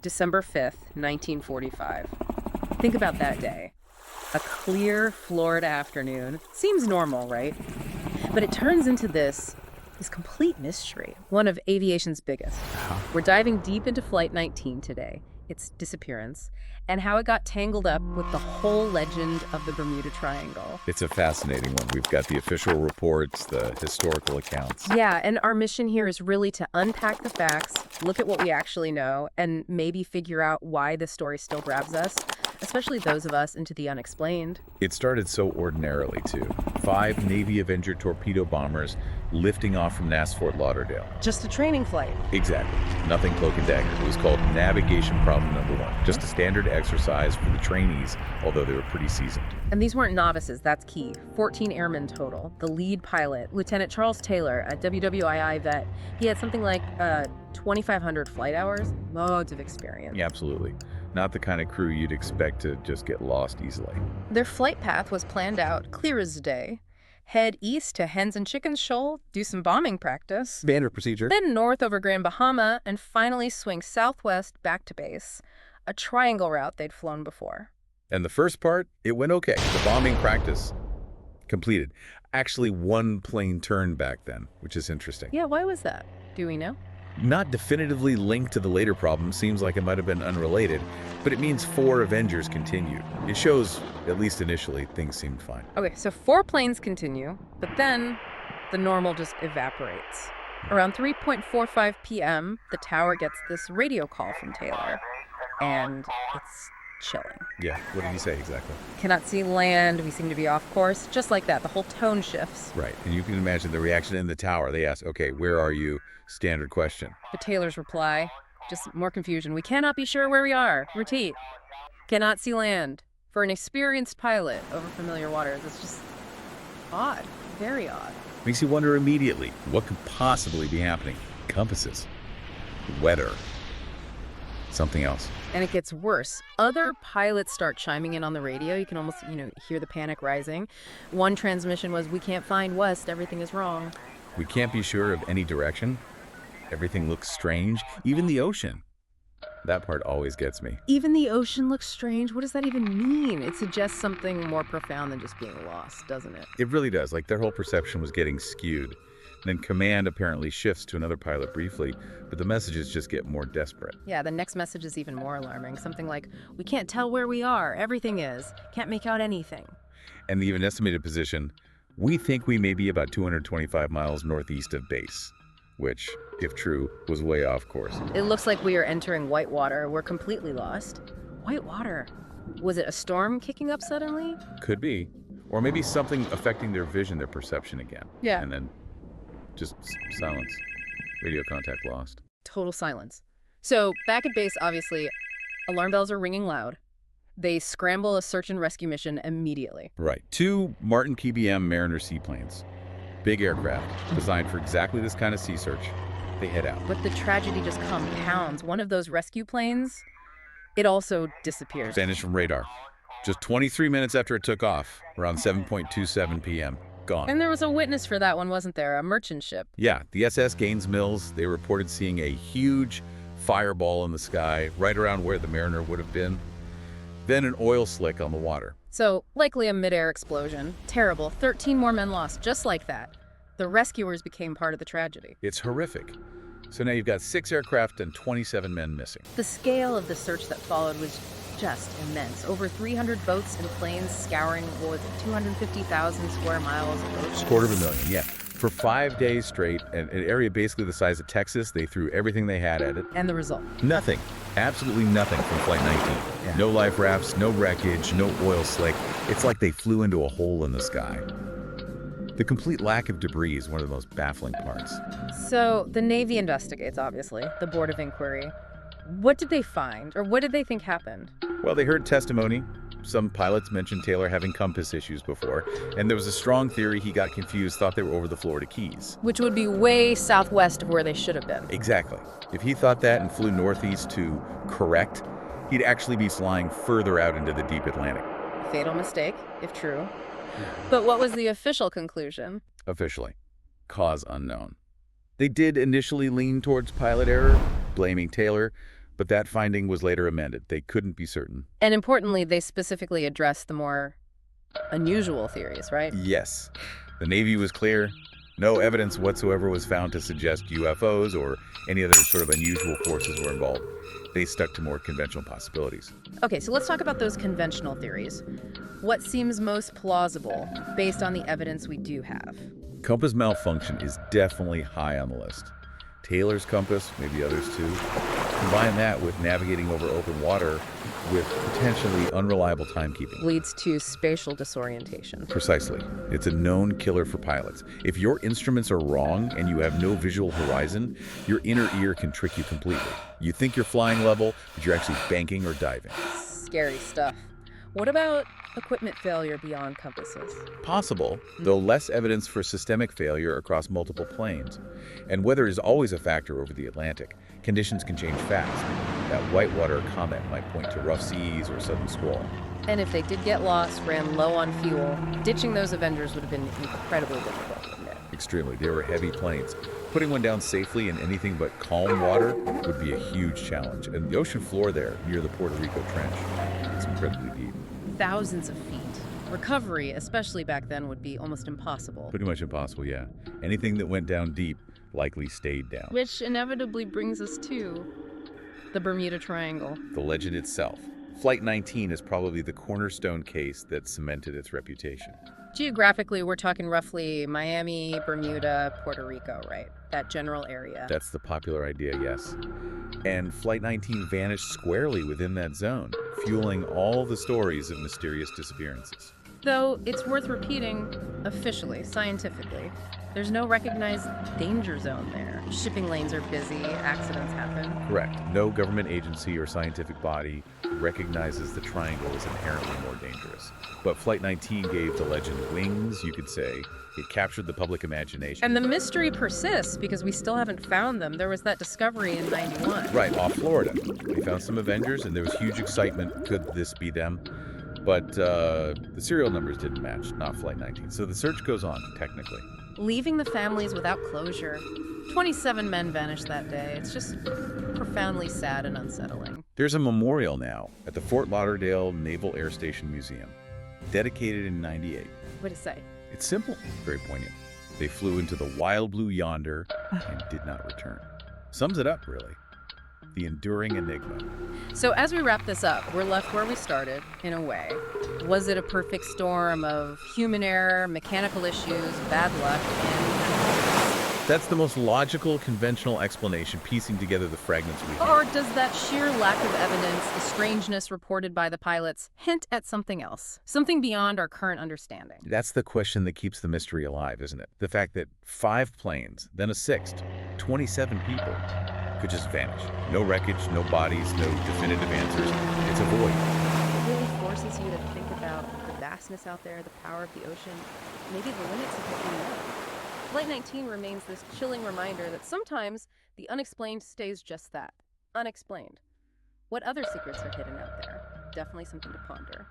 December 5th, 1945. Think about that day. A clear Florida afternoon. Seems normal, right? But it turns into this complete mystery, one of aviation's biggest. We're diving deep into Flight 19 today, its disappearance, and how it got tangled up with the whole legend of the Bermuda Triangle. It's a fascinating one. We've got the official reports, the historical accounts. Yeah, and our mission here is really to unpack the facts, look at what we actually know, and maybe figure out why this story still grabs us, especially those of us into the unexplained. It started so ordinarily, too. 5 Navy Avenger torpedo bombers lifting off from Fort Lauderdale. Just a training flight. Exactly. Nothing cloak and dagger. It was called navigation problem number 1. Just a standard exercise for the trainees, although they were pretty seasoned. And these weren't novices, that's key. 14 airmen total. The lead pilot, Lieutenant Charles Taylor, a WWII vet, he had something like 2,500 flight hours, loads of experience. Yeah, absolutely. Not the kind of crew you'd expect to just get lost easily. Their flight path was planned out, clear as day. Head east to Hens and Chickens Shoal, do some bombing practice. Standard procedure. Then north over Grand Bahama, and finally swing southwest back to base. A triangle route they'd flown before. And the first part, it went okay. The bombing practice completed. Actually, one plane turned back then, which is interesting. Yeah, why was that? Do we know? Not definitively linked to the later problem, seems like it might have been unrelated, but it means 4 Avengers continued. It shows, at least initially, things seemed fine. Okay, so 4 planes continue, but then the normal just evaporates. Around 3:45 p.m., the tower gets this radio call from Taylor, and it's chilling. Yeah, what did he say exactly? Cannot see land, we seem to be off course. Just like that, the whole tone shifts. Right, and you can imagine the reaction in the tower. They ask, okay, where are you? Standard question. But Taylor's reply, just more confusion. We cannot be sure where we are. Repeat. Cannot see land. For an experienced pilot over familiar waters, it's just odd. Very odd. Makes you wonder immediately, what could possibly be happening? Compasses. Weather. Something else. And it gets worse. Other pilots start chiming in on the radio. You can almost, hear the panic rising. One transmission was, we can't find west. Everything is wrong. We can't be sure of any direction. Everything looks strange. Even the ocean. That part always gets me. Even the ocean looks strange? What does that even mean? It suggests something more profound than just being lost, doesn't it? It really does. Like their whole perception was getting skewed. And then command apparently shifts to another pilot briefly, but the messages just get more desperate. Yeah, the next message is even more alarming. Something like, we can't tell where we are. Everything is. Can't make out anything. And the even estimated position, we think we may be about 225 miles northeast of base, which, if true, was way off course. It looks like we are entering white water. We're completely lost. White water? Was it a storm kicking up suddenly? Could be. Or maybe something affecting their vision, their perception again. Yeah. And then just silence. Radio contact lost. Total silence. So, back at base, obviously, alarm bells are ringing loud. They scramble a search and rescue mission immediately. Right. 2 Martin PBM Mariner seaplanes. Big aircraft, designed for exactly this kind of sea search. They head out. But the tragedy just compounds. One of those rescue planes, it also disappears. Vanished from radar. Just 23 minutes after it took off, around 7:27 p.m. Gone. And there was a witness for that one, wasn't there? A merchant ship. Yeah, the SS Gaines Mills, they reported seeing a huge fireball in the sky right around where the Mariner would have been. Then an oil slick on the water. So, likely a mid-air explosion. Terrible. 13 more men lost, just like that. The rescuers became part of the tragedy. It's horrific. So now you've got 6 aircraft and 27 men missing. The scale of the search that followed was just immense. Over 300 boats and planes scouring, 250,000 square miles of ocean. $250,000, yeah. For 5 days straight, an area basically the size of Texas, they threw everything they had at it. And the result? Nothing. Absolutely nothing from Flight 19. Yeah. No life rafts, no wreckage, no oil slick. It's like they flew into a hole in the sky. The complete lack of debris is one of the most baffling parts. So, the Navy investigates, obviously, the Board of Inquiry. What did they find, or what did they think happened? Well, they heard testimony. Some pilots mentioned Taylor having compass issues before, and there was a strong theory he got confused, thought they were over the Florida Keys. Which would be way southwest of where they should have been. Exactly. If he thought that and flew northeast to correct, he'd actually be flying further out into the deep Atlantic. Fatal mistake, if true. But what was the official conclusion? Officially, cause unknown. They did initially lean towards pilot error, blaming Taylor, But that finding was later amended. They couldn't be certain. And importantly, they specifically addressed the more unusual theories, right? Yes. The Navy was clear. No evidence whatsoever was found to suggest UFOs or any other sort of unusual forces were involved. They stuck to more conventional possibilities. Okay, so let's talk about those conventional theories. What seems most plausible based on the evidence we do have? Compass malfunction is definitely high on the list. Taylor's compass, maybe others too. Combine that with navigating over open water with potentially unreliable timekeeping. Leads to spatial disorientation. Precisely. It's a known killer for pilots. If your instruments are wrong and you have no visual horizon, your inner ear can trick you completely. You think you're flying level, but you're actually banking or diving. Scary stuff. What about equipment failure beyond compasses? Possible, though less evidence for systemic failure across multiple planes. And weather is always a factor over the Atlantic. Conditions can change fast. That whitewater comment might point to rough seas or sudden squall. And if they did get lost, ran low on fuel, ditching those Avengers would have been incredibly difficult, wouldn't it? Extremely. They were heavy planes. Putting one down safely in anything but calm water would be a huge challenge. And the ocean floor there, near the Puerto Rico Trench, it's incredibly deep. Thousands of feet. Recovery, especially back then, would be almost impossible. Pretty much impossible, yeah. Anything that went down deep likely stayed down. Which inevitably brings us to the Bermuda Triangle. The legend itself. Flight 19 is probably the cornerstone case that cemented its reputation. Geographically, we're talking roughly Miami, Bermuda, Puerto Rico, right? That general area. That's the popular idea, yes. And Flight 19 vanished squarely within that zone, fueling all the stories of mysterious disappearances. Though it's worth repeating, officially, scientifically, there's no recognized danger zone there. Shipping lanes are busy, accidents happen. Correct. No government agency or scientific body recognizes the triangle as inherently more dangerous. But Flight 19 gave the legend wings, you could say. It captured the public imagination. And the mystery persists because we still haven't found them. There was that discovery in '91. Right, off Florida. We found some Avengers, and there was huge excitement. Could this be them? But the serial numbers didn't match, not Flight 19. So the search goes on, technically. Leaving the families without closure. 27 men vanished that day. It's just profoundly sad and unsettling. There's a memorial now at the Fort Lauderdale Naval Air Station Museum, dedicated in '98. What to say? It's simple, very poignant. They flew into the wild blue yonder and did not return. Sums it up, really. The enduring enigma. So as we wrap this up, we're left where we started, in a way. Was it a perfect storm of human error, mechanical issues, bad luck, and... That's the most logical, conventional explanation, piecing together the fragments we have. Or does that sheer lack of evidence, the strangeness reported by the pilots, hint at something else? Something beyond our current understanding? That's the question that keeps the mystery alive, isn't it? The fact that 5 planes, then a 6th, 27 people, could just vanish. No wreckage, no bodies, no definitive answers. It's a void. It really forces you to think about the vastness out there, the power of the ocean, maybe the limits of what we know. Flight 19 remains this chilling reminder that sometimes the unexplained stays just that, unexplained. What other secrets are hidden out there? Definitely something to ponder.